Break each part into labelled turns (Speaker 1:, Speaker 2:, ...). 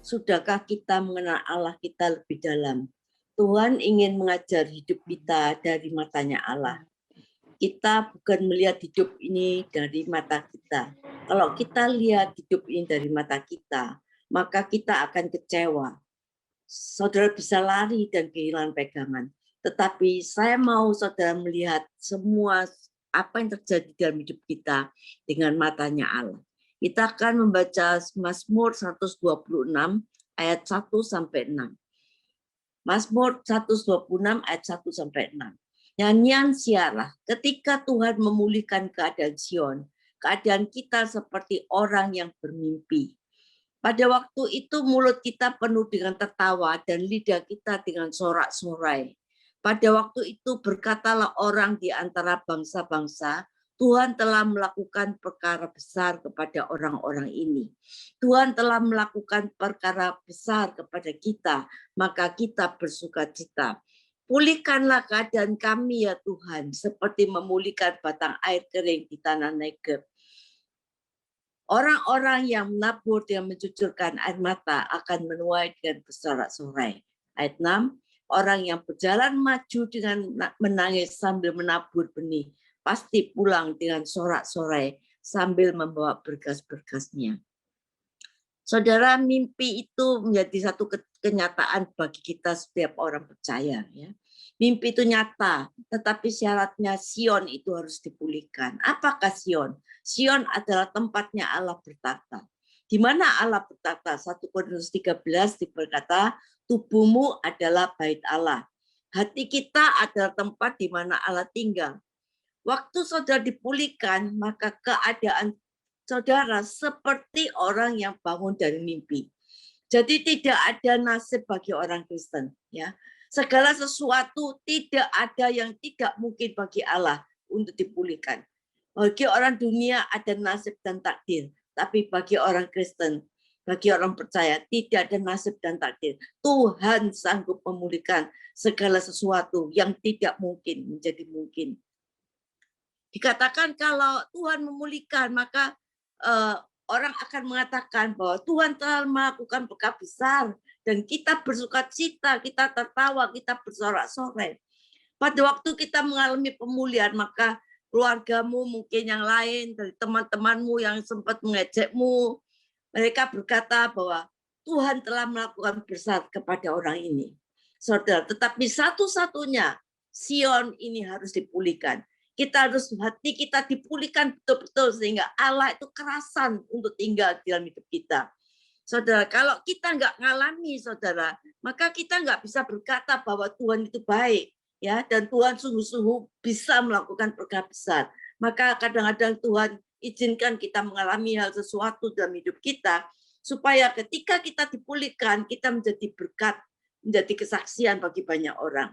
Speaker 1: Sudahkah kita mengenal Allah kita lebih dalam? Tuhan ingin mengajar hidup kita dari matanya Allah. Kita bukan melihat hidup ini dari mata kita. Kalau kita lihat hidup ini dari mata kita, maka kita akan kecewa. Saudara bisa lari dan kehilangan pegangan. Tetapi saya mau saudara melihat semua apa yang terjadi dalam hidup kita dengan matanya Allah. Kita akan membaca Mazmur 126 ayat 1 sampai 6. Mazmur 126 ayat 1 sampai 6. Nyanyian siarlah ketika Tuhan memulihkan keadaan Sion, keadaan kita seperti orang yang bermimpi. Pada waktu itu mulut kita penuh dengan tertawa dan lidah kita dengan sorak-sorai. Pada waktu itu berkatalah orang di antara bangsa-bangsa, Tuhan telah melakukan perkara besar kepada orang-orang ini. Tuhan telah melakukan perkara besar kepada kita, maka kita bersukacita. Pulihkanlah keadaan kami ya Tuhan, seperti memulihkan batang air kering di tanah Negeb. Orang-orang yang menabur dengan mencucurkan air mata akan menuai dengan bersorak-sorai. Ayat 6, orang yang berjalan maju dengan menangis sambil menabur benih, pasti pulang dengan sorak-sorai sambil membawa berkas-berkasnya. Saudara, mimpi itu menjadi satu kenyataan bagi kita setiap orang percaya. Ya. Mimpi itu nyata, tetapi syaratnya Sion itu harus dipulihkan. Apakah Sion? Sion adalah tempatnya Allah bertata. Di mana Allah bertata? 1 Korintus 13 berkata, tubuhmu adalah bait Allah. Hati kita adalah tempat di mana Allah tinggal. Waktu saudara dipulihkan, maka keadaan saudara seperti orang yang bangun dari mimpi. Jadi tidak ada nasib bagi orang Kristen. Ya. Segala sesuatu tidak ada yang tidak mungkin bagi Allah untuk dipulihkan. Bagi orang dunia ada nasib dan takdir. Tapi bagi orang Kristen, bagi orang percaya, tidak ada nasib dan takdir. Tuhan sanggup memulihkan segala sesuatu yang tidak mungkin menjadi mungkin. Dikatakan kalau Tuhan memulihkan, maka orang akan mengatakan bahwa Tuhan telah melakukan perkara besar dan kita bersukacita, kita tertawa, kita bersorak-sorai. Pada waktu kita mengalami pemulihan, maka keluargamu mungkin yang lain, dari teman-temanmu yang sempat mengejekmu, mereka berkata bahwa Tuhan telah melakukan besar kepada orang ini. Saudara, tetapi satu-satunya Sion ini harus dipulihkan. Kita harus hati kita dipulihkan betul-betul sehingga Allah itu kerasan untuk tinggal di dalam hidup kita. Saudara, kalau kita nggak ngalami, saudara, maka kita nggak bisa berkata bahwa Tuhan itu baik, ya, dan Tuhan sungguh-sungguh bisa melakukan perkara besar. Maka kadang-kadang Tuhan izinkan kita mengalami hal sesuatu dalam hidup kita, supaya ketika kita dipulihkan, kita menjadi berkat, menjadi kesaksian bagi banyak orang.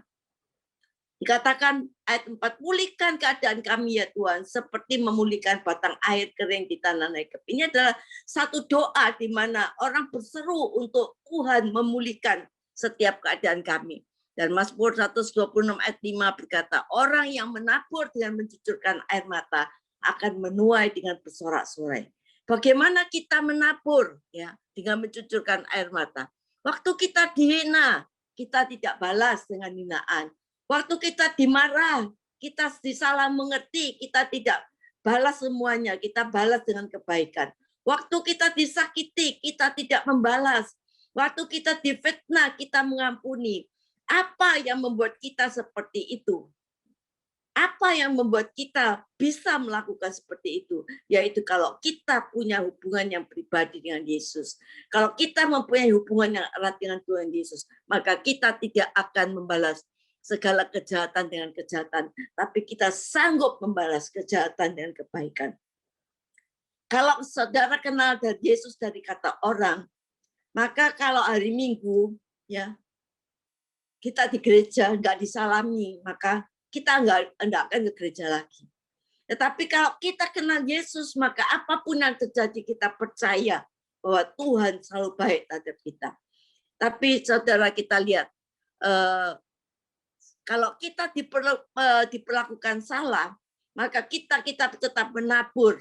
Speaker 1: Dikatakan ayat 4, pulihkan keadaan kami ya Tuhan, seperti memulihkan batang air kering di tanah Negeb. Ini adalah satu doa di mana orang berseru untuk Tuhan memulihkan setiap keadaan kami. Dan Mazmur 126 ayat 5 berkata, orang yang menabur dengan mencucurkan air mata akan menuai dengan bersorak-sorai. Bagaimana kita menabur ya dengan mencucurkan air mata? Waktu kita dihina, kita tidak balas dengan hinaan. Waktu kita dimarah, kita disalah mengerti, kita tidak balas semuanya, kita balas dengan kebaikan. Waktu kita disakiti, kita tidak membalas. Waktu kita difitnah, kita mengampuni. Apa yang membuat kita seperti itu? Apa yang membuat kita bisa melakukan seperti itu? Yaitu kalau kita punya hubungan yang pribadi dengan Yesus. Kalau kita mempunyai hubungan yang erat dengan Tuhan Yesus, maka kita tidak akan membalas segala kejahatan dengan kejahatan, tapi kita sanggup membalas kejahatan dengan kebaikan. Kalau saudara kenal dari Yesus dari kata orang, maka kalau hari Minggu ya kita di gereja nggak disalami, maka kita nggak akan ke gereja lagi. Tetapi kalau kita kenal Yesus, maka apapun yang terjadi kita percaya bahwa Tuhan selalu baik terhadap kita. Tapi saudara kita lihat, kalau kita diperlakukan salah, maka kita tetap menabur.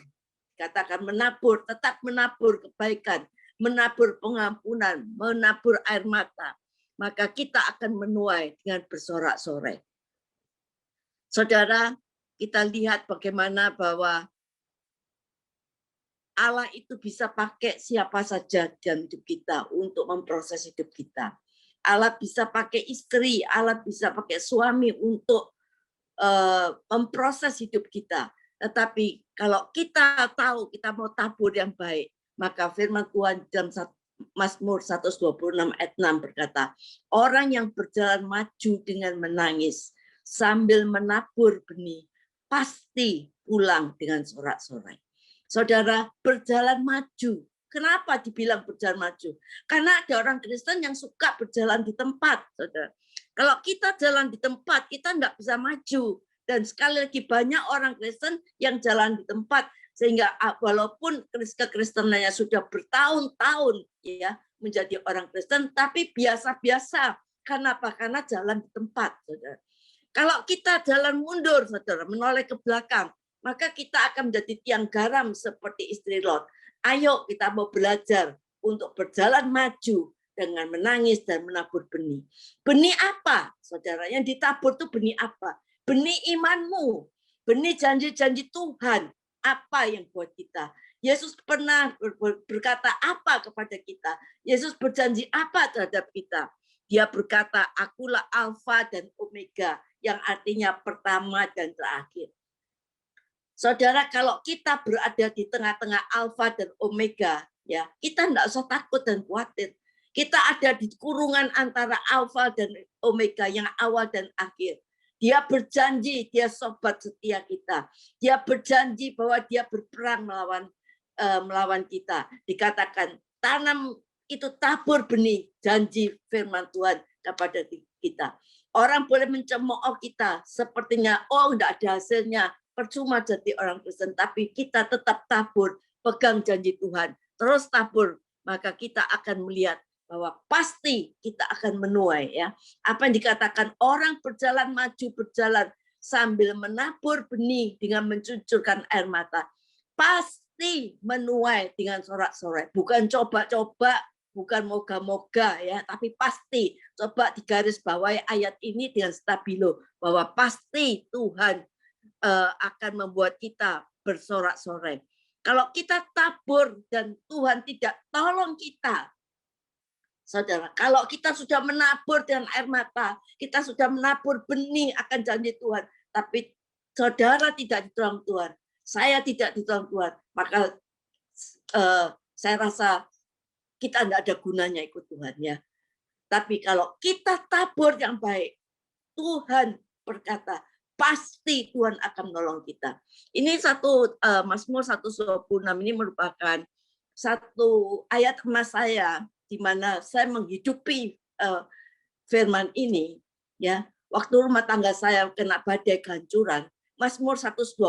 Speaker 1: Katakan menabur, tetap menabur kebaikan. menabur pengampunan, menabur air mata, maka kita akan menuai dengan bersorak-sorai. Saudara, kita lihat bagaimana bahwa Allah itu bisa pakai siapa saja dalam hidup kita untuk memproses hidup kita. Allah bisa pakai istri, Allah bisa pakai suami untuk memproses hidup kita. Tetapi kalau kita tahu kita mau tabur yang baik, maka firman Tuhan dalam Mazmur 126 ayat 6 berkata, orang yang berjalan maju dengan menangis sambil menabur benih, pasti pulang dengan sorak-sorai. Saudara, berjalan maju. Kenapa dibilang berjalan maju? Karena ada orang Kristen yang suka berjalan di tempat, saudara. Kalau kita jalan di tempat, kita nggak bisa maju. Dan sekali lagi banyak orang Kristen yang jalan di tempat, sehingga walaupun kekristenannya sudah bertahun-tahun ya menjadi orang Kristen, tapi biasa-biasa. Kenapa? Karena jalan di tempat, saudara. Kalau kita jalan mundur, saudara, menoleh ke belakang, maka kita akan menjadi tiang garam seperti istri Lot. Ayo kita mau belajar untuk berjalan maju dengan menangis dan menabur benih. Benih apa, saudara? Yang ditabur itu benih apa? Benih imanmu, benih janji-janji Tuhan. Apa yang buat kita? Yesus pernah berkata apa kepada kita? Yesus berjanji apa terhadap kita? Dia berkata, akulah Alfa dan Omega, yang artinya pertama dan terakhir. Saudara, kalau kita berada di tengah-tengah Alfa dan Omega, ya, kita tidak usah takut dan khawatir. Kita ada di kurungan antara Alfa dan Omega, yang awal dan akhir. Dia berjanji, dia sobat setia kita. Dia berjanji bahwa dia berperang melawan kita. Dikatakan, tanam itu tabur benih, janji firman Tuhan kepada kita. Orang boleh mencemooh kita, sepertinya, oh tidak ada hasilnya, percuma jadi orang Kristen, tapi kita tetap tabur, pegang janji Tuhan, terus tabur, maka kita akan melihat bahwa pasti kita akan menuai, ya. Apa yang dikatakan orang berjalan maju berjalan sambil menabur benih dengan mencucurkan air mata, pasti menuai dengan sorak-sorai, bukan coba-coba, bukan moga-moga, ya, tapi pasti. Coba digaris bawahi ayat ini dengan stabilo, bahwa pasti Tuhan akan membuat kita bersorak-sorai. Kalau kita tabur dan Tuhan tidak tolong kita, saudara, kalau kita sudah menabur dengan air mata, kita sudah menabur benih akan janji Tuhan, tapi saudara tidak ditolong Tuhan, saya tidak ditolong Tuhan, maka saya rasa kita tidak ada gunanya ikut Tuhan, ya. Tapi kalau kita tabur yang baik, Tuhan berkata, pasti Tuhan akan menolong kita. Ini satu Mazmur 126 ini merupakan satu ayat emas saya, di mana saya menghidupi firman ini, ya. Waktu rumah tangga saya kena badai kehancuran, Mazmur 126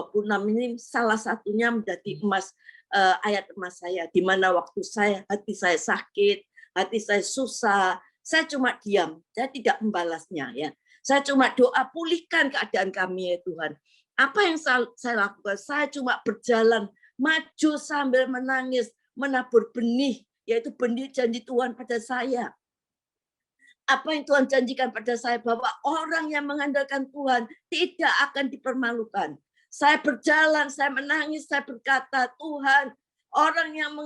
Speaker 1: ini salah satunya menjadi emas, ayat emas saya, di mana waktu hati saya sakit, hati saya susah, saya cuma diam, saya tidak membalasnya, ya. Saya cuma doa, pulihkan keadaan kami, ya Tuhan. Apa yang saya lakukan? Saya cuma berjalan maju sambil menangis, menabur benih, yaitu benih janji Tuhan pada saya. Apa yang Tuhan janjikan pada saya, bahwa orang yang mengandalkan Tuhan tidak akan dipermalukan. Saya berjalan, saya menangis, saya berkata, Tuhan, orang yang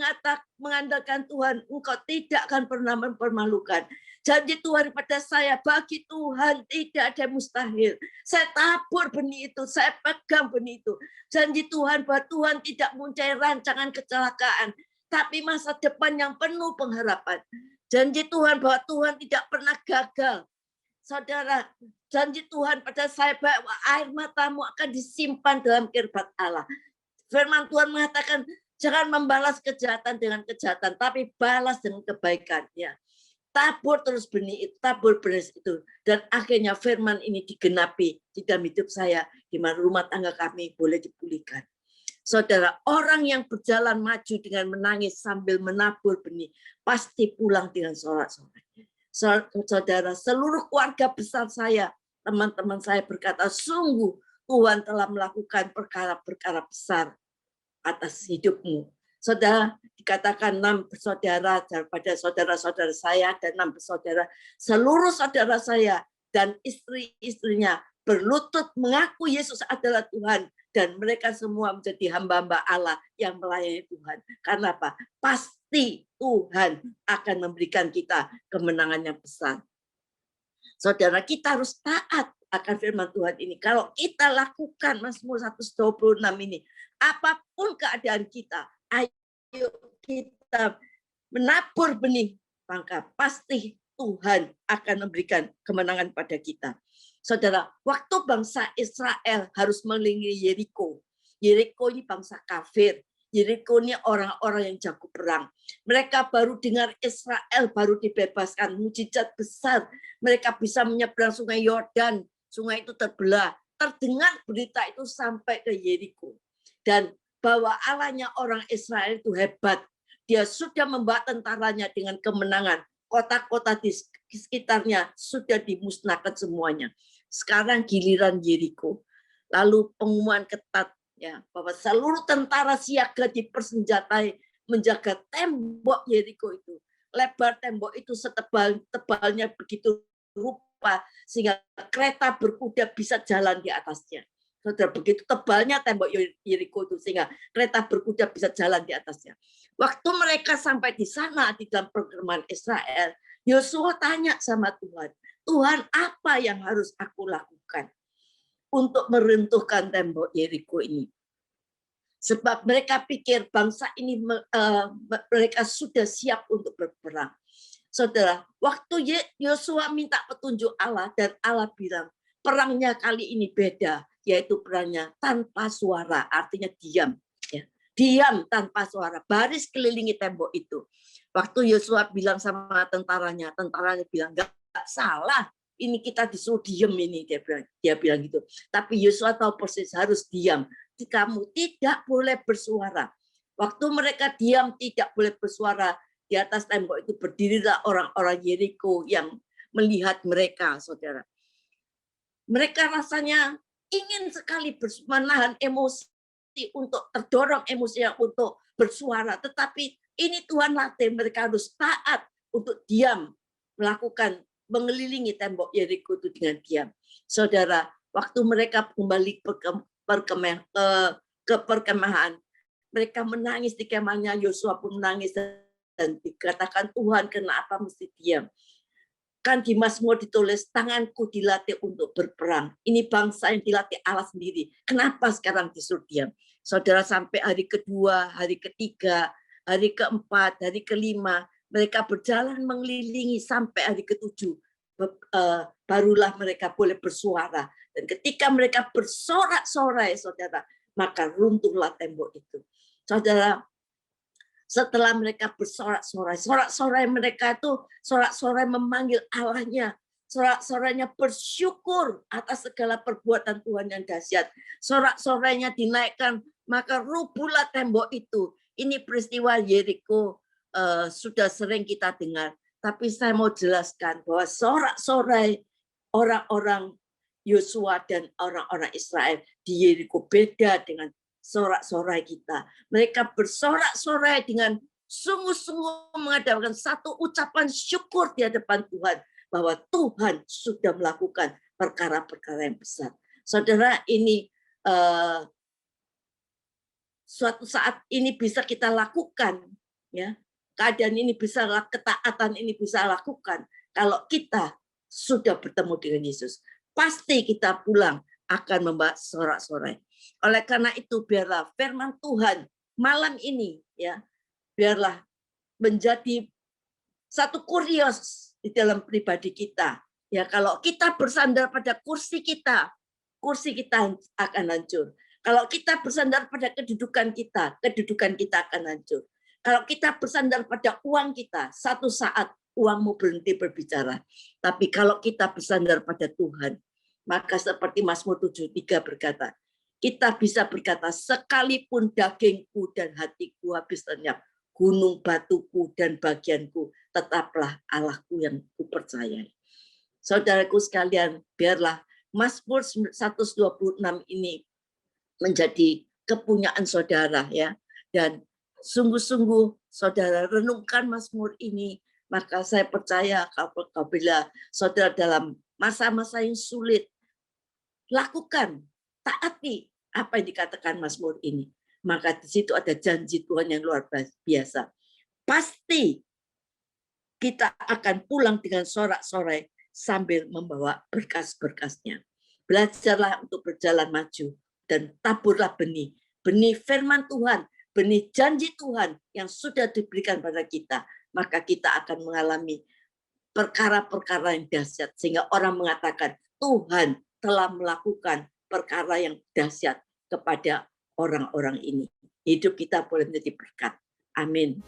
Speaker 1: mengandalkan Tuhan, Engkau tidak akan pernah mempermalukan. Janji Tuhan pada saya, bagi Tuhan tidak ada mustahil. Saya tabur benih itu, saya pegang benih itu. Janji Tuhan bahwa Tuhan tidak mempunyai rancangan kecelakaan, tapi masa depan yang penuh pengharapan. Janji Tuhan bahwa Tuhan tidak pernah gagal. Saudara, janji Tuhan pada saya bahwa air matamu akan disimpan dalam kirbat Allah. Firman Tuhan mengatakan, jangan membalas kejahatan dengan kejahatan, tapi balas dengan kebaikan. Ya. Tabur terus benih itu, tabur benih itu. Dan akhirnya firman ini digenapi di dalam hidup saya, di mana rumah tangga kami boleh dipulihkan. Saudara, orang yang berjalan maju dengan menangis sambil menabur benih, pasti pulang dengan sorak-sorai. Saudara, seluruh keluarga besar saya, teman-teman saya berkata, sungguh Tuhan telah melakukan perkara-perkara besar atas hidupmu. Saudara, dikatakan 6 bersaudara daripada saudara-saudara saya dan 6 bersaudara. Seluruh saudara saya dan istri-istrinya berlutut mengaku Yesus adalah Tuhan. Dan mereka semua menjadi hamba-hamba Allah yang melayani Tuhan. Karena apa? Pasti Tuhan akan memberikan kita kemenangan yang besar. Saudara, kita harus taat akan firman Tuhan ini. Kalau kita lakukan Mazmur 126 ini, apapun keadaan kita, ayo kita menabur benih, maka pasti Tuhan akan memberikan kemenangan pada kita. Saudara, waktu bangsa Israel harus mengelilingi Yeriko. Yeriko ini bangsa kafir. Yeriko ini orang-orang yang jago perang. Mereka baru dengar Israel baru dibebaskan, mujizat besar. Mereka bisa menyeberang sungai Yordan. Sungai itu terbelah. Terdengar berita itu sampai ke Yeriko. Dan bahwa Allahnya orang Israel itu hebat. Dia sudah membawa tentaranya dengan kemenangan. Kota-kota di sekitarnya sudah dimusnahkan semuanya. Sekarang giliran Yeriko. Lalu pengumuman ketat ya bahwa seluruh tentara siaga dipersenjatai menjaga tembok Yeriko itu. Lebar tembok itu setebalnya begitu rupa sehingga kereta berkuda bisa jalan di atasnya. Saudara, begitu tebalnya tembok Yeriko itu sehingga kereta berkuda bisa jalan di atasnya. Waktu mereka sampai di sana di dalam perkemahan Israel, Yosua tanya sama Tuhan, Tuhan, apa yang harus aku lakukan untuk meruntuhkan tembok Yeriko ini? Sebab mereka pikir bangsa ini mereka sudah siap untuk berperang. Saudara, waktu Yosua minta petunjuk Allah dan Allah bilang, perangnya kali ini beda, yaitu perangnya tanpa suara, artinya diam. Ya. Diam tanpa suara, baris kelilingi tembok itu. Waktu Yosua bilang sama tentaranya bilang, enggak salah, ini kita disuruh diam ini, dia bilang gitu. Tapi Yosua tahu persis harus diam. Kamu tidak boleh bersuara. Waktu mereka diam tidak boleh bersuara, di atas tembok itu berdirilah orang-orang Yeriko yang melihat mereka, saudara. Mereka rasanya ingin sekali menahan emosi untuk terdorong emosinya untuk bersuara, tetapi ini Tuhan latih mereka harus taat untuk diam, melakukan mengelilingi tembok Yeriko itu dengan diam. Saudara, waktu mereka kembali ke perkemahan, mereka menangis di kemahnya, Yosua pun menangis dan dikatakan Tuhan kenapa mesti diam. Kan di Mazmur ditulis tanganku dilatih untuk berperang. Ini bangsa yang dilatih Allah sendiri. Kenapa sekarang disuruh diam? Saudara, sampai hari kedua, hari ketiga, hari keempat, hari kelima, mereka berjalan mengelilingi sampai hari ketujuh. Barulah mereka boleh bersuara. Dan ketika mereka bersorak-sorai, saudara, maka runtuhlah tembok itu. Saudara, setelah mereka bersorak-sorai, sorak-sorai mereka itu sorak-sorai memanggil Allahnya, sorak-sorainya bersyukur atas segala perbuatan Tuhan yang dahsyat. Sorak-sorainya dinaikkan, maka rubuhlah tembok itu. Ini peristiwa Yeriko sudah sering kita dengar, tapi saya mau jelaskan bahwa sorak-sorai orang-orang Yosua dan orang-orang Israel di Yeriko beda dengan sorak-sorai kita. Mereka bersorak-sorai dengan sungguh-sungguh mengadakan satu ucapan syukur di hadapan Tuhan bahwa Tuhan sudah melakukan perkara-perkara yang besar. Saudara, ini suatu saat ini bisa kita lakukan, ya. Keadaan ini bisa, ketaatan ini bisa lakukan kalau kita sudah bertemu dengan Yesus. Pasti kita pulang akan membawa sorak-sorai. Oleh karena itu biarlah firman Tuhan malam ini ya biarlah menjadi satu kurios di dalam pribadi kita. Ya, kalau kita bersandar pada kursi kita akan hancur. Kalau kita bersandar pada kedudukan kita akan hancur. Kalau kita bersandar pada uang kita, satu saat uangmu berhenti berbicara. Tapi kalau kita bersandar pada Tuhan, maka seperti Mazmur 73 berkata, kita bisa berkata, sekalipun dagingku dan hatiku habis lenyap, gunung batuku dan bagianku, tetaplah Allahku yang kupercayai. Saudaraku sekalian, biarlah Mazmur 126 ini menjadi kepunyaan saudara, ya. Dan sungguh-sungguh saudara renungkan Mazmur ini, maka saya percaya apabila saudara dalam masa-masa yang sulit, lakukan, taati apa yang dikatakan Mazmur ini. Maka di situ ada janji Tuhan yang luar biasa. Pasti kita akan pulang dengan sorak-sorai sambil membawa berkas-berkasnya. Belajarlah untuk berjalan maju dan taburlah benih. Benih firman Tuhan, benih janji Tuhan yang sudah diberikan pada kita. Maka kita akan mengalami perkara-perkara yang dahsyat. Sehingga orang mengatakan, Tuhan telah melakukan perkara yang dahsyat kepada orang-orang ini. Hidup kita boleh menjadi berkat. Amin.